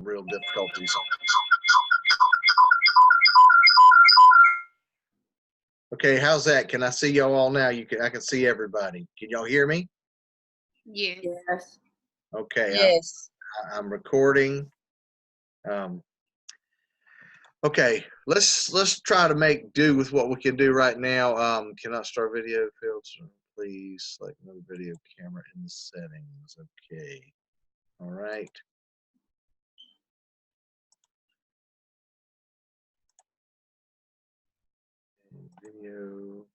real difficulties. Okay, how's that? Can I see y'all all now? I can see everybody. Can y'all hear me? Yes. Yes. Okay, Yes. I'm recording. Okay, let's try to make do with what we can do right now. Cannot start video filter. Please select no video camera in the settings. Okay. All right. Video.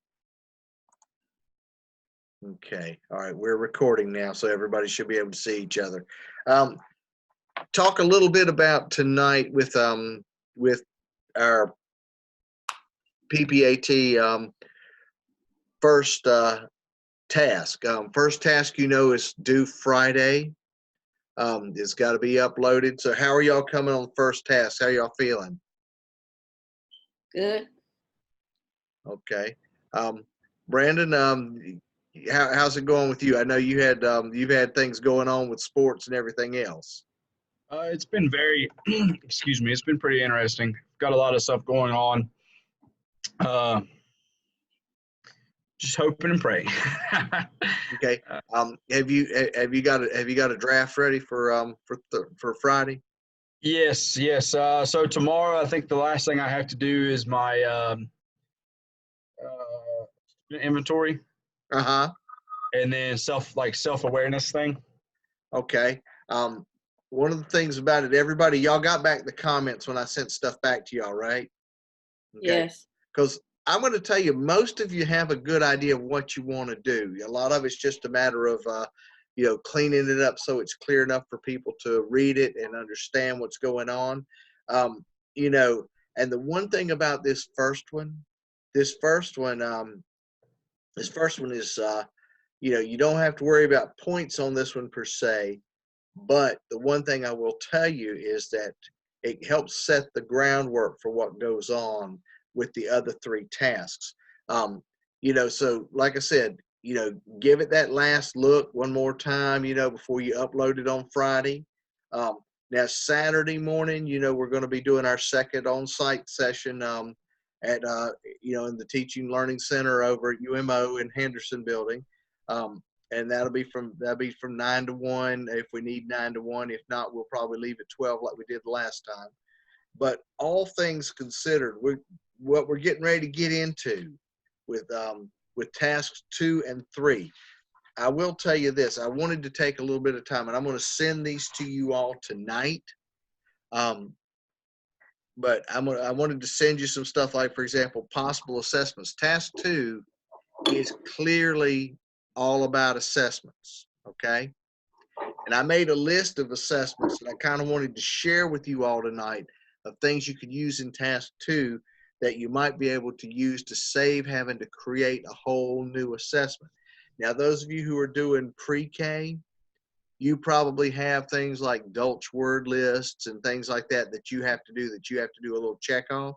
Okay. All right. We're recording now, so everybody should be able to see each other. Talk a little bit about tonight with our PPAT first task. First task, is due Friday. It's got to be uploaded. So how are y'all coming on first task? How y'all feeling? Good. Okay. Brandon, how's it going with you? I know you've had things going on with sports and everything else. It's been very, excuse me, it's been pretty interesting. Got a lot of stuff going on. Just hoping and praying. Okay. Have you got a draft ready for Friday? Yes. So tomorrow, I think the last thing I have to do is my inventory. Uh-huh. And then self-awareness thing. Okay. One of the things about it, everybody, y'all got back the comments when I sent stuff back to y'all, right? Okay. Yes. Because I'm going to tell you, most of you have a good idea of what you want to do. A lot of it's just a matter of, cleaning it up so it's clear enough for people to read it and understand what's going on. And the one thing about this first one is, you don't have to worry about points on this one per se. But the one thing I will tell you is that it helps set the groundwork for what goes on with the other three tasks. So like I said, give it that last look one more time, before you upload it on Friday. Now, Saturday morning, we're going to be doing our second on-site session at, in the Teaching Learning Center over at UMO in Henderson building. And that'll be from 9 to 1 if we need 9 to 1. If not, we'll probably leave at 12 like we did last time. But all things considered, what we're getting ready to get into with tasks 2 and 3. I will tell you this. I wanted to take a little bit of time, and I'm going to send these to you all tonight. But I wanted to send you some stuff like, for example, possible assessments. Task 2 is clearly all about assessments, okay? And I made a list of assessments that I kind of wanted to share with you all tonight of things you could use in task 2 that you might be able to use to save having to create a whole new assessment. Now, those of you who are doing pre-K, you probably have things like Dolch word lists and things like that that you have to do a little check off.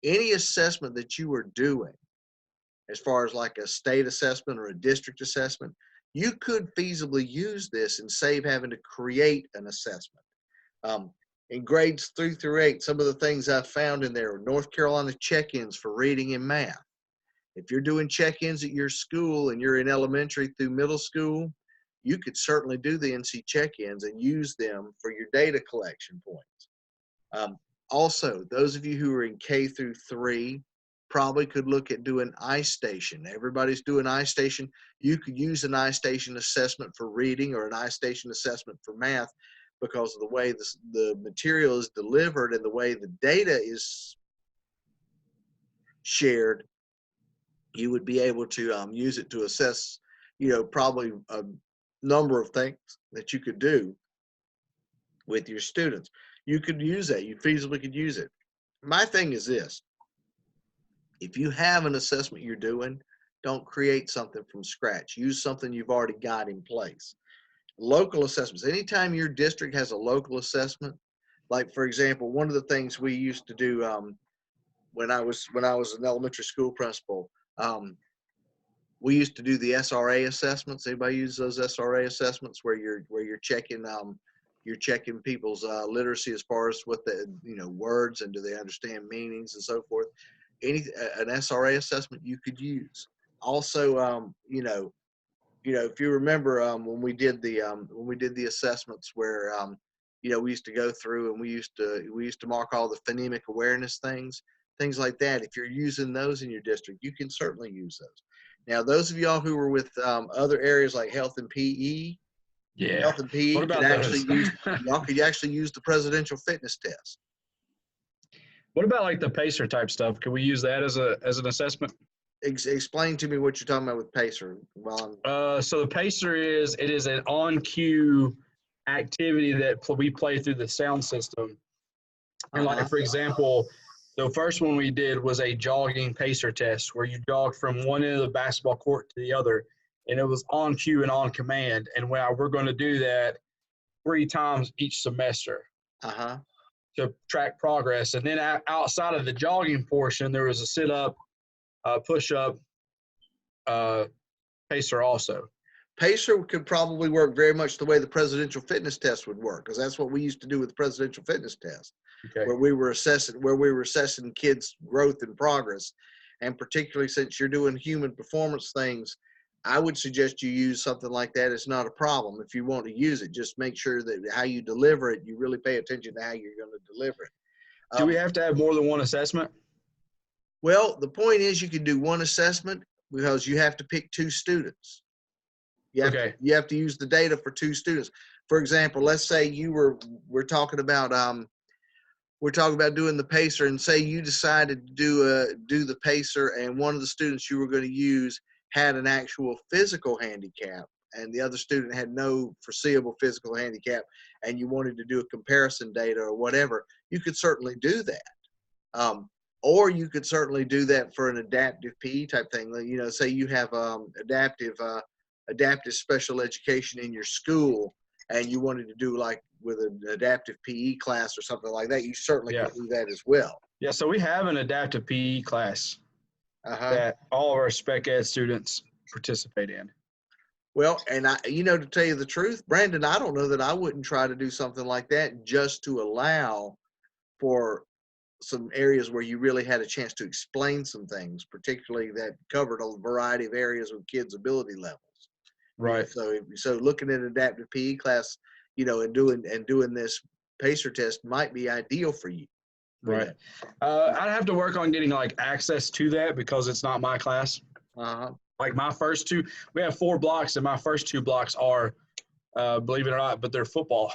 Any assessment that you are doing, as far as like a state assessment or a district assessment, you could feasibly use this and save having to create an assessment. In grades 3 through 8, some of the things I've found in there are North Carolina check-ins for reading and math. If you're doing check-ins at your school and you're in elementary through middle school, you could certainly do the NC check-ins and use them for your data collection points. Also, those of you who are in K through 3, probably could look at doing iStation. Everybody's doing iStation. You could use an iStation assessment for reading or an iStation assessment for math because of the way the material is delivered and the way the data is shared. You would be able to use it to assess, probably a number of things that you could do with your students. You could use that. You feasibly could use it. My thing is this. If you have an assessment you're doing, don't create something from scratch. Use something you've already got in place. Local assessments. Anytime your district has a local assessment, like for example, one of the things we used to do when I was an elementary school principal, we used to do the SRA assessments. Anybody use those SRA assessments where you're checking You're checking people's literacy as far as what the words and do they understand meanings and so forth. An SRA assessment you could use. Also, if you remember when we did the assessments where we used to go through and we used to mark all the phonemic awareness things like that. If you're using those in your district, you can certainly use those. Now, those of y'all who were with other areas like health and PE, Yeah. health and PE What about could actually those? y'all could actually use the presidential fitness test. What about like the PACER type stuff? Can we use that as an assessment? Explain to me what you're talking about with PACER. So the PACER is an on cue activity that we play through the sound system. And like for example, the first one we did was a jogging PACER test where you jogged from one end of the basketball court to the other, and it was on cue and on command. And we're going to do that 3 times each semester to track progress. And then outside of the jogging portion, there was a sit up, push up, PACER also. PACER could probably work very much the way the presidential fitness test would work, because that's what we used to do with the presidential fitness test, where we were assessing kids' growth and progress. And particularly since you're doing human performance things, I would suggest you use something like that. It's not a problem if you want to use it. Just make sure that how you deliver it, you really pay attention to how you're going to deliver it. Do we have to have more than one assessment? Well, the point is you can do one assessment because you have to pick 2 students. You have to use the data for 2 students. For example, let's say we're talking about doing the PACER, and say you decided to do the PACER, and one of the students you were going to use had an actual physical handicap, and the other student had no foreseeable physical handicap, and you wanted to do a comparison data or whatever. You could certainly do that. Or you could certainly do that for an adaptive PE type thing. Say you have adaptive special education in your school, and you wanted to do like with an adaptive PE class or something like that, you certainly could do that as well. Yeah, so we have an adaptive PE class that all of our spec ed students participate in. Well, and to tell you the truth, Brandon, I don't know that I wouldn't try to do something like that just to allow for some areas where you really had a chance to explain some things, particularly that covered a variety of areas with kids' ability levels. Right. So looking at an adaptive PE class, and doing this PACER test might be ideal for you. Right. I'd have to work on getting like access to that because it's not my class. Like my first 2, we have 4 blocks, and my first 2 blocks are, believe it or not, but they're football.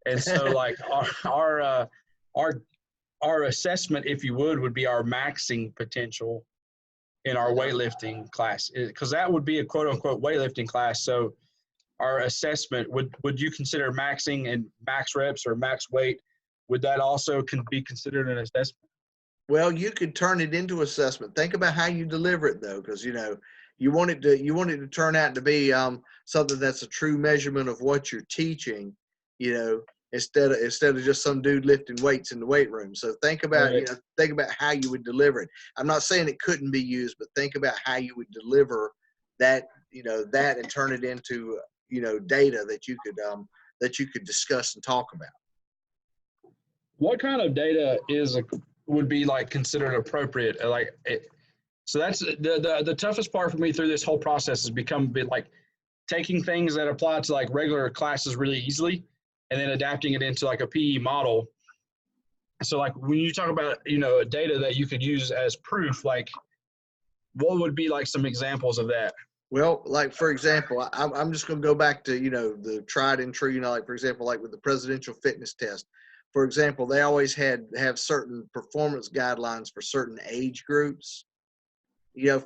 And so like our assessment, if you would be our maxing potential in our weightlifting class, because that would be a quote unquote weightlifting class. So our assessment, would you consider maxing and max reps or max weight? Would that also be considered an assessment? Well, you could turn it into assessment. Think about how you deliver it though, because you want it to turn out to be something that's a true measurement of what you're teaching, instead of just some dude lifting weights in the weight room. So think about how you would deliver it. I'm not saying it couldn't be used, but think about how you would deliver that, and turn it into data that you could discuss and talk about. What kind of data would be like considered appropriate? So that's the toughest part for me through this whole process has become a bit like taking things that apply to like regular classes really easily and then adapting it into like a PE model. So like when you talk about, data that you could use as proof, like what would be like some examples of that? Well, like for example, I'm just going to go back to, the tried and true, like for example, like with the presidential fitness test. For example, they always have certain performance guidelines for certain age groups.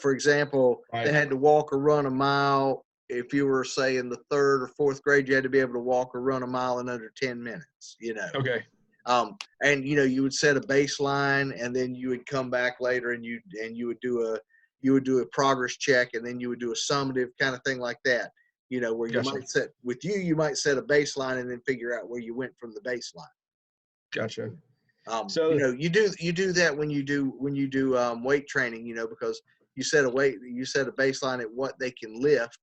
For example, they had to walk or run a mile. If you were, say, in the 3rd or 4th grade, you had to be able to walk or run a mile in under 10 minutes, Okay. And, you would set a baseline, and then you would come back later and you would do a progress check, and then you would do a summative kind of thing like that, where you might set a baseline and then figure out where you went from the baseline. Gotcha. So you do that when you do weight training, because you set a baseline at what they can lift,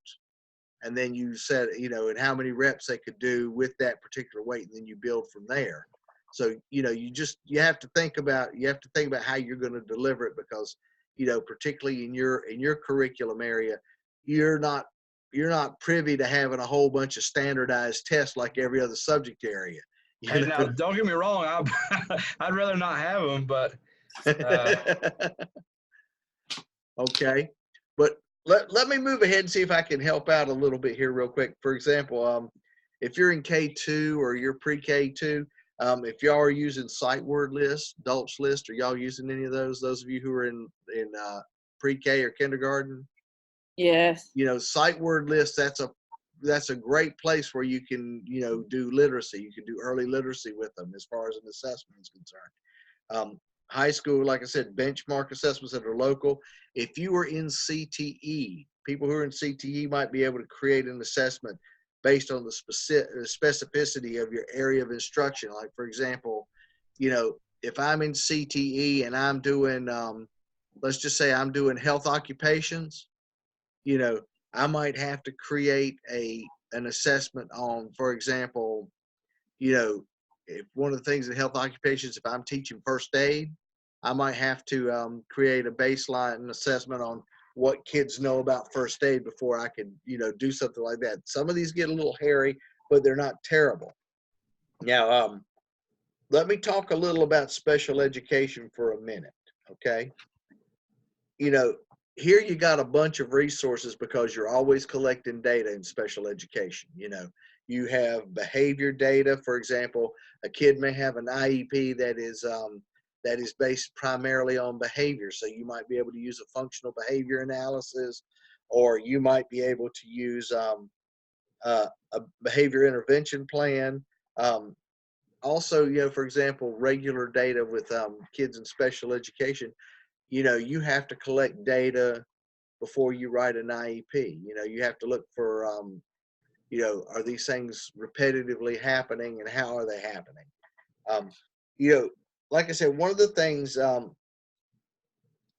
and then you set, and how many reps they could do with that particular weight, and then you build from there. So, you have to think about how you're going to deliver it, because, particularly in your curriculum area, you're not privy to having a whole bunch of standardized tests like every other subject area. And now, don't get me wrong, I'd rather not have them, but okay. But let me move ahead and see if I can help out a little bit here real quick. For example, if you're in K2 or you're pre-K2, if y'all are using sight word lists, Dolch list, are y'all using any of those? Those of you who are in pre-K or kindergarten? Yes. Sight word lists, that's a great place where you can, do literacy. You can do early literacy with them as far as an assessment is concerned. High school, like I said, benchmark assessments that are local. If you are in CTE, people who are in CTE might be able to create an assessment based on the specificity of your area of instruction. Like, for example, if I'm in CTE and I'm doing, let's just say I'm doing health occupations, I might have to create an assessment on, for example, if one of the things in health occupations, if I'm teaching first aid, I might have to create a baseline assessment on what kids know about first aid before I could, do something like that. Some of these get a little hairy, but they're not terrible. Now, let me talk a little about special education for a minute, okay? Here you got a bunch of resources because you're always collecting data in special education. You have behavior data. For example, a kid may have an IEP that is based primarily on behavior. So you might be able to use a functional behavior analysis, or you might be able to use a behavior intervention plan. Also, for example, regular data with kids in special education. You have to collect data before you write an IEP. You have to look for, are these things repetitively happening, and how are they happening? Like I said, one of the things that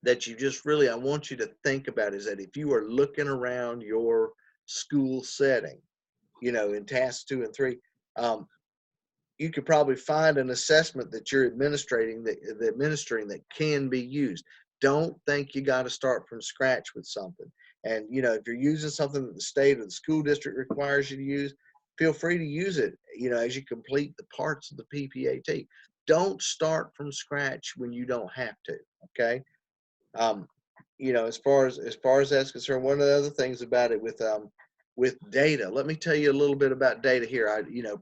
I want you to think about is that if you are looking around your school setting, in tasks 2 and 3, you could probably find an assessment that you're administering that can be used. Don't think you got to start from scratch with something. And, if you're using something that the state or the school district requires you to use, feel free to use it, as you complete the parts of the PPAT. Don't start from scratch when you don't have to, okay? As far as that's concerned, one of the other things about it with data, let me tell you a little bit about data here.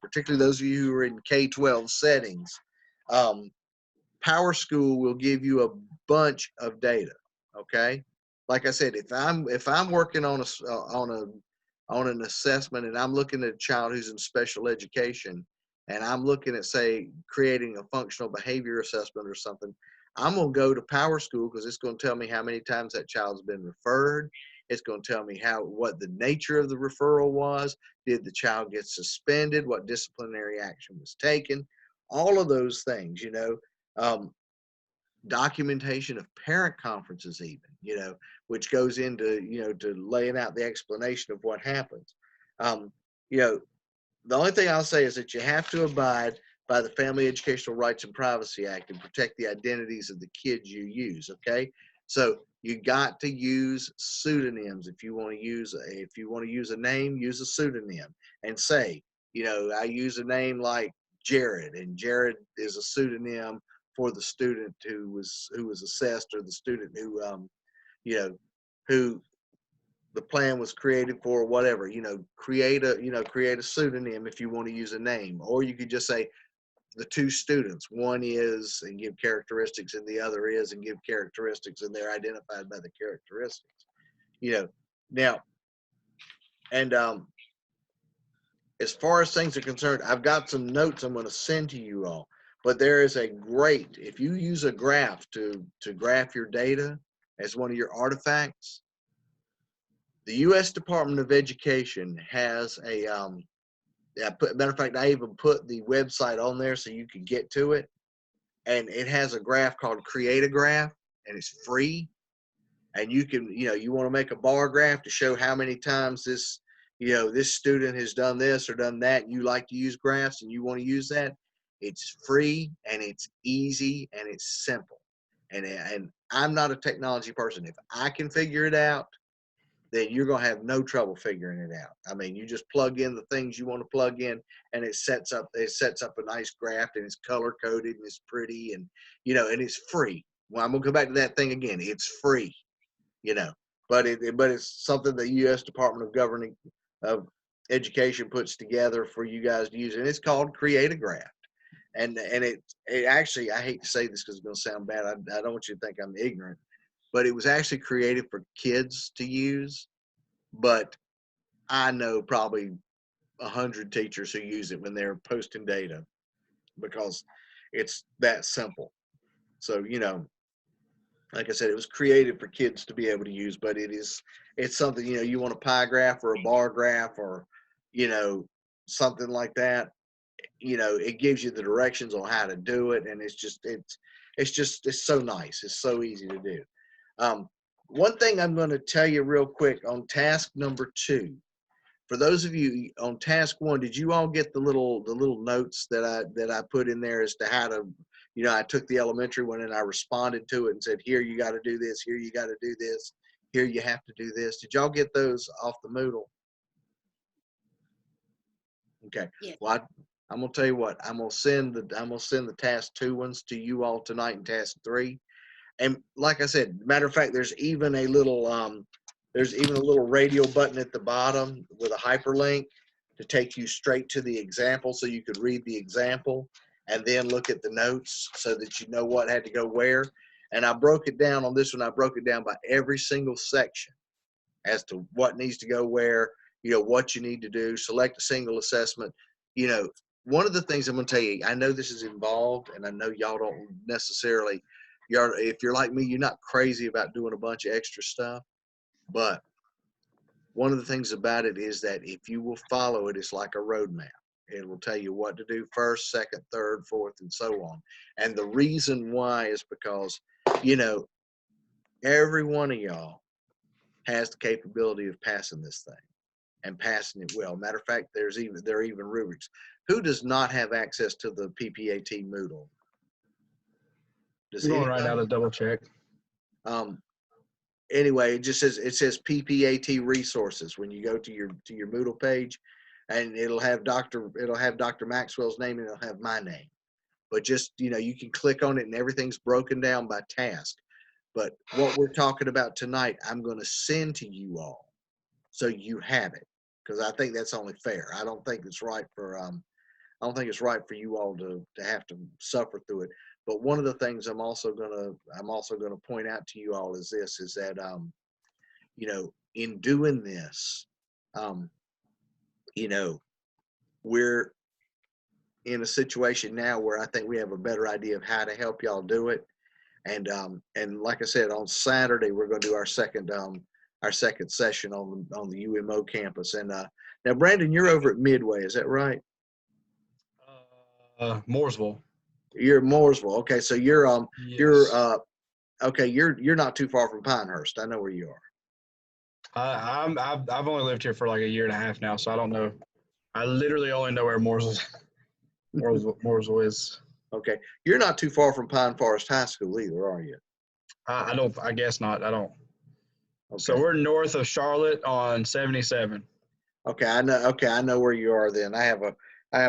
Particularly those of you who are in K-12 settings, Power School will give you a bunch of data. Okay, like I said, if I'm working on an assessment and I'm looking at a child who's in special education, and I'm looking at, say, creating a functional behavior assessment or something, I'm going to go to Power School because it's going to tell me how many times that child's been referred. It's going to tell me what the nature of the referral was. Did the child get suspended? What disciplinary action was taken? All of those things, documentation of parent conferences even, which goes into, to laying out the explanation of what happens. The only thing I'll say is that you have to abide by the Family Educational Rights and Privacy Act and protect the identities of the kids you use, okay? So you got to use pseudonyms. If you want to use a name, use a pseudonym and say, I use a name like Jared, and Jared is a pseudonym for the student who was assessed, or the student who the plan was created for, or whatever. Create a pseudonym if you want to use a name, or you could just say the two students. One is, and give characteristics, and the other is, and give characteristics, and they're identified by the characteristics. Now, and as far as things are concerned, I've got some notes I'm going to send to you all. But there is if you use a graph to graph your data as one of your artifacts, the U.S. Department of Education has matter of fact, I even put the website on there so you can get to it. And it has a graph called Create a Graph, and it's free. And you can, you want to make a bar graph to show how many times this this student has done this or done that. You like to use graphs and you want to use that. It's free and it's easy and it's simple. And I'm not a technology person. If I can figure it out, then you're going to have no trouble figuring it out. I mean, you just plug in the things you want to plug in and it sets up a nice graph, and it's color coded and it's pretty, and and it's free. Well, I'm going to go back to that thing again. It's free, but it's something the U.S. Department of Education puts together for you guys to use, and it's called Create a Graph. And it actually, I hate to say this because it's going to sound bad. I don't want you to think I'm ignorant, but it was actually created for kids to use. But I know probably 100 teachers who use it when they're posting data because it's that simple. So, like I said, it was created for kids to be able to use, but it's something, you want a pie graph or a bar graph or, something like that. It gives you the directions on how to do it. And it's so nice. It's so easy to do. One thing I'm going to tell you real quick on task number 2, for those of you on task 1, did you all get the little notes that I put in there as to how to, I took the elementary one and I responded to it and said, here, you got to do this. Here, you got to do this. Here, you have to do this. Did y'all get those off the Moodle? Okay. Yeah. Well, I'm gonna tell you what. I'm gonna send the task 2 ones to you all tonight in task 3. And like I said, matter of fact, there's even a little radio button at the bottom with a hyperlink to take you straight to the example, so you could read the example and then look at the notes so that you know what had to go where. And I broke it down on this one. I broke it down by every single section as to what needs to go where, what you need to do, select a single assessment. One of the things I'm going to tell you, I know this is involved, and I know y'all don't necessarily, if you're like me, you're not crazy about doing a bunch of extra stuff. But one of the things about it is that if you will follow it, it's like a roadmap. It will tell you what to do first, second, third, fourth, and so on. And the reason why is because, every one of y'all has the capability of passing this thing and passing it well. Matter of fact, there are even rubrics. Who does not have access to the PPAT Moodle? Does I'm going anybody? right out to double check. Anyway, it says PPAT resources when you go to your Moodle page, and it'll have Dr. Maxwell's name and it'll have my name. But just, you can click on it and everything's broken down by task. But what we're talking about tonight, I'm going to send to you all so you have it, because I think that's only fair. I don't think it's right for you all to have to suffer through it. But one of the things I'm also gonna point out to you all is that in doing this, we're in a situation now where I think we have a better idea of how to help y'all do it. And like I said, on Saturday we're going to do our second session on the UMO campus. And now, Brandon, you're over at Midway, is that right? Mooresville. You're at Mooresville. Okay, so you're Yes. you're not too far from Pinehurst. I know where you are. I've only lived here for like a year and a half now, so I don't know. I literally only know where Mooresville is. Okay, you're not too far from Pine Forest High School either, are you? I don't. I guess not. I don't. Okay. So we're north of Charlotte on 77. Okay, I know. Okay, I know where you are. Then I have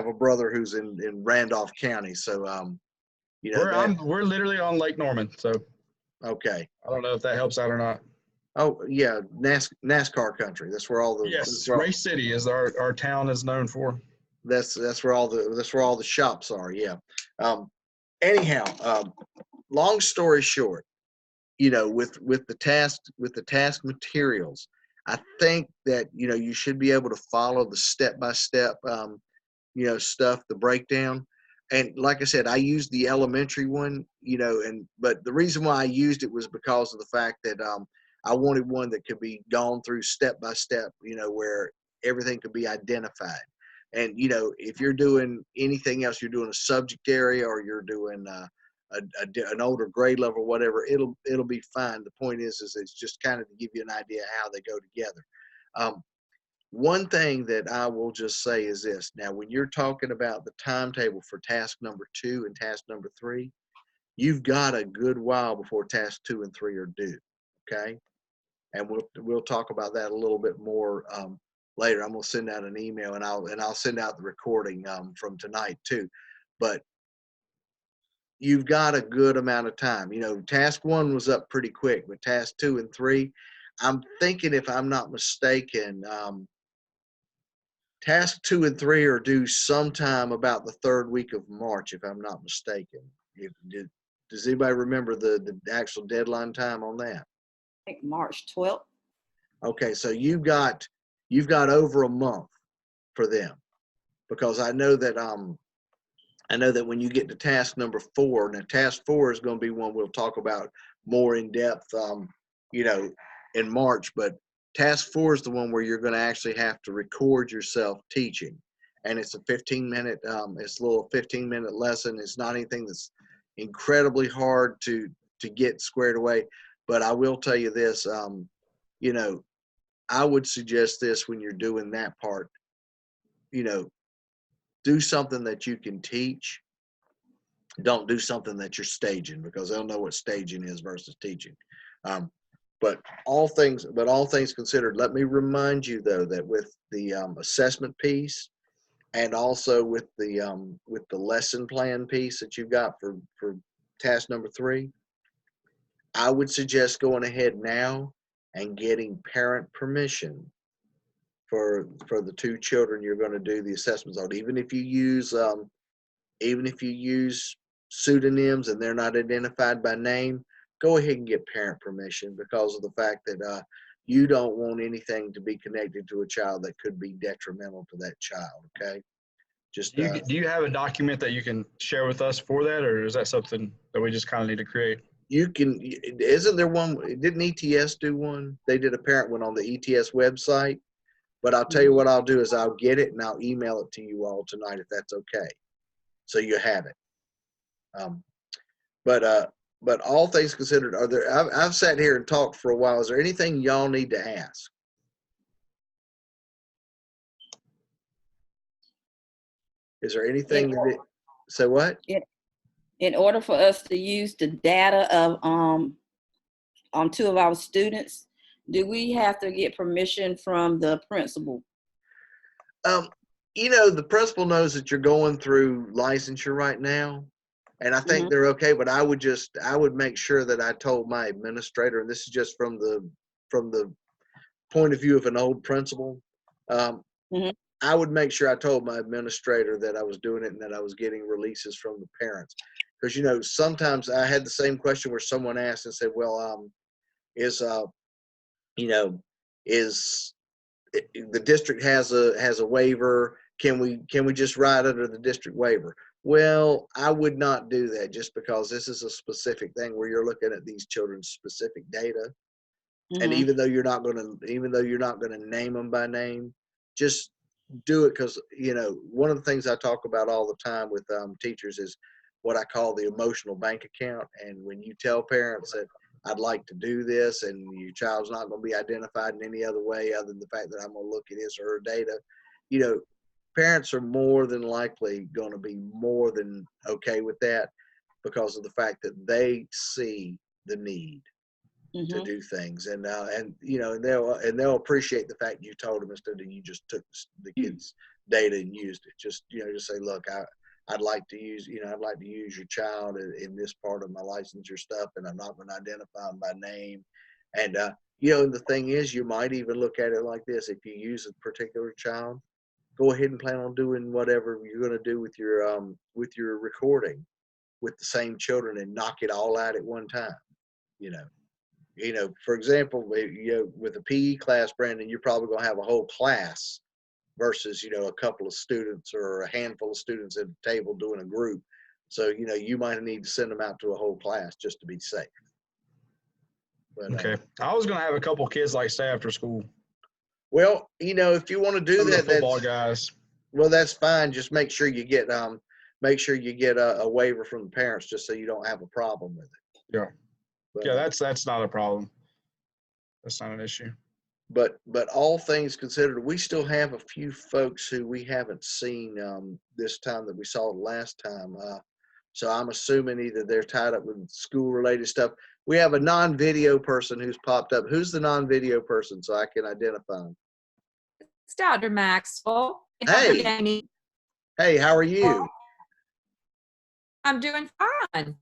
a brother who's in Randolph County, so we're literally on Lake Norman. So okay. I don't know if that helps out or not. Oh yeah, NASCAR country. That's where all the Race City is our town is known for. That's where all the shops are. Yeah. Anyhow, long story short, with the task materials, I think that you should be able to follow the step by step stuff, the breakdown. And like I said, I used the elementary one, but the reason why I used it was because of the fact that I wanted one that could be gone through step by step, where everything could be identified. And if you're doing anything else, you're doing a subject area or you're doing an older grade level, whatever, it'll be fine. The point is it's just kind of to give you an idea how they go together. one thing that I will just say is this. Now, when you're talking about the timetable for task number 2 and task number 3, you've got a good while before task 2 and 3 are due. Okay. And we'll talk about that a little bit more later. I'm gonna send out an email, and I'll send out the recording from tonight too. But you've got a good amount of time. You know, task 1 was up pretty quick, but task 2 and 3, I'm thinking, if I'm not mistaken, task 2 and 3 are due sometime about the 3rd week of March, if I'm not mistaken. Does anybody remember the actual deadline time on that? I think March 12th. Okay, so you've got over a month for them, because I know that when you get to task number 4, now task 4 is going to be one we'll talk about more in depth, you know, in March. But task 4 is the one where you're going to actually have to record yourself teaching, and it's a 15-minute, it's a little 15-minute lesson. It's not anything that's incredibly hard to get squared away. But I will tell you this, you know, I would suggest this when you're doing that part, you know, do something that you can teach. Don't do something that you're staging, because they'll know what staging is versus teaching. But all things considered, let me remind you though that with the assessment piece, and also with the lesson plan piece that you've got for task number 3, I would suggest going ahead now and getting parent permission for the 2 children you're going to do the assessments on. Even if you use pseudonyms and they're not identified by name, go ahead and get parent permission, because of the fact that you don't want anything to be connected to a child that could be detrimental to that child. Okay. Just Do you have a document that you can share with us for that, or is that something that we just kind of need to create? you can, isn't there one, didn't ETS do one? They did a parent one on the ETS website. But I'll tell you what I'll do is I'll get it and I'll email it to you all tonight, if that's okay, so you have it. But all things considered, are there? I've sat here and talked for a while. Is there anything y'all need to ask? Is there anything that? Say what? In order for us to use the data of 2 of our students, do we have to get permission from the principal? You know, the principal knows that you're going through licensure right now, and I think they're okay. But I would make sure that I told my administrator, and this is just from the point of view of an old principal. I would make sure I told my administrator that I was doing it and that I was getting releases from the parents. Because, you know, sometimes I had the same question where someone asked and said, well, is the district has a waiver? Can we just write under the district waiver? Well, I would not do that, just because this is a specific thing where you're looking at these children's specific data. And even though you're not going to name them by name, just do it, because, you know, one of the things I talk about all the time with teachers is what I call the emotional bank account. And when you tell parents that I'd like to do this and your child's not going to be identified in any other way other than the fact that I'm going to look at his or her data, you know, parents are more than likely going to be more than okay with that, because of the fact that they see the need to do things, and you know, and they'll appreciate the fact you told them instead of you just took the kids' data and used it. Just, you know, just say, look, I'd like to use your child in this part of my licensure stuff, and I'm not going to identify them by name. And you know, the thing is, you might even look at it like this: if you use a particular child, go ahead and plan on doing whatever you're going to do with your recording with the same children, and knock it all out at one time. You know, for example, you know, with a PE class, Brandon, you're probably going to have a whole class versus, you know, a couple of students or a handful of students at a table doing a group. So, you know, you might need to send them out to a whole class just to be safe. But, okay. I was going to have a couple kids like stay after school. Well, you know, if you want to do Some that, of the football guys. Well, that's fine. Just make sure you get a waiver from the parents, just so you don't have a problem with it. Yeah. But, yeah, that's not a problem. That's not an issue. but all things considered, we still have a few folks who we haven't seen this time that we saw last time. So I'm assuming either they're tied up with school-related stuff. We have a non-video person who's popped up. Who's the non-video person so I can identify them? It's Dr. Maxwell. Hey. Hey, how are you? I'm doing fine.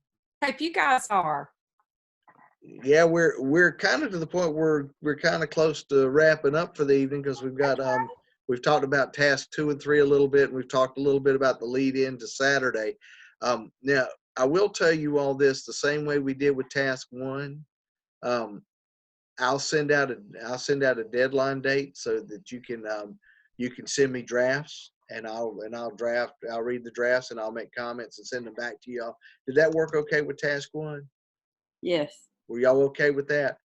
Hope you guys are. Yeah, we're kind of to the point where we're kind of close to wrapping up for the evening because we've got we've talked about task 2 and 3 a little bit, and we've talked a little bit about the lead in to Saturday. Now I will tell you all this the same way we did with task 1. I'll send out a deadline date so that you can send me drafts, and I'll read the drafts and I'll make comments and send them back to y'all. Did that work okay with task 1? Yes. Were y'all okay with that?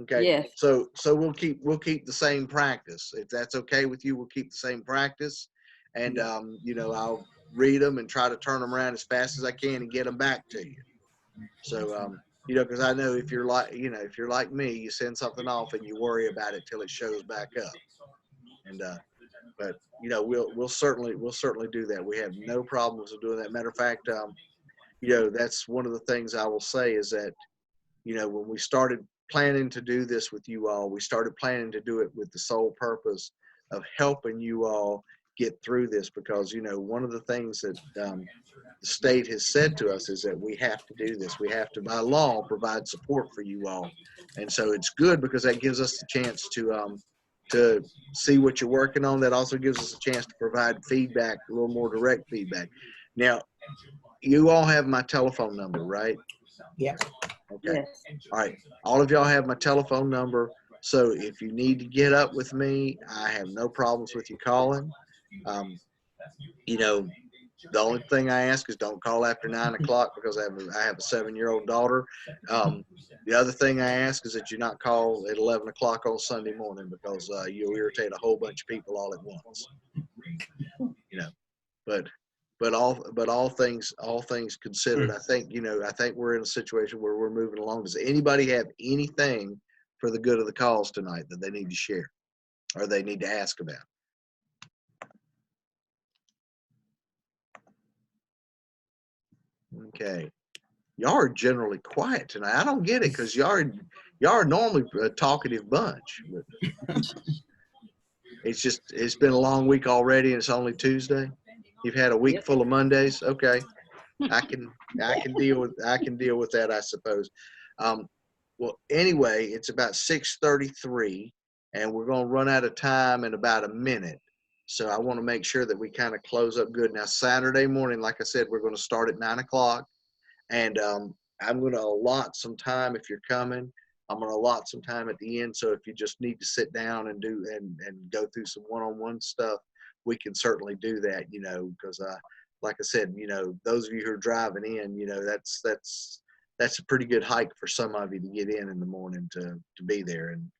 Okay. Yes. So we'll keep the same practice. If that's okay with you, we'll keep the same practice. And I'll read them and try to turn them around as fast as I can and get them back to you. So because I know if you're like me, you send something off and you worry about it till it shows back up. And but we'll certainly do that. We have no problems with doing that. Matter of fact, that's one of the things I will say is that when we started planning to do this with you all, we started planning to do it with the sole purpose of helping you all get through this, because one of the things that the state has said to us is that we have to do this. We have to, by law, provide support for you all, and so it's good because that gives us the chance to see what you're working on. That also gives us a chance to provide feedback, a little more direct feedback. Now, you all have my telephone number, right? Yes. Okay. Yes. All right. All of y'all have my telephone number. So if you need to get up with me, I have no problems with you calling. The only thing I ask is don't call after 9 o'clock because I have a 7-year-old daughter. The other thing I ask is that you not call at 11 o'clock on Sunday morning because you'll irritate a whole bunch of people all at once. But all things considered, I think we're in a situation where we're moving along. Does anybody have anything for the good of the cause tonight that they need to share or they need to ask about? Okay, y'all are generally quiet tonight. I don't get it because y'all are normally a talkative bunch, but it's been a long week already and it's only Tuesday. You've had a week full of Mondays. Okay. I can deal with that, I suppose. Well, anyway, it's about 6:33 and we're going to run out of time in about a minute. So I want to make sure that we kind of close up good. Now, Saturday morning, like I said, we're going to start at 9 o'clock, and I'm going to allot some time if you're coming. I'm going to allot some time at the end. So if you just need to sit down and go through some one-on-one stuff, we can certainly do that, because like I said, those of you who are driving in, that's a pretty good hike for some of you to get in the morning to be there. And,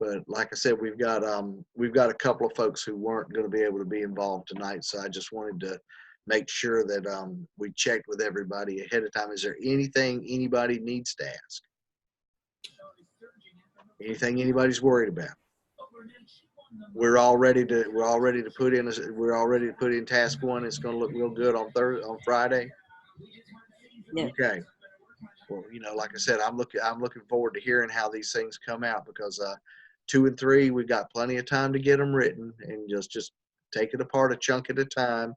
but like I said, we've got a couple of folks who weren't going to be able to be involved tonight. So I just wanted to make sure that we checked with everybody ahead of time. Is there anything anybody needs to ask? Anything anybody's worried about? We're all ready to put in task 1. It's going to look real good on Friday. Yeah. Okay. Well, like I said, I'm looking forward to hearing how these things come out because 2 and 3, we've got plenty of time to get them written and just take it apart a chunk at a time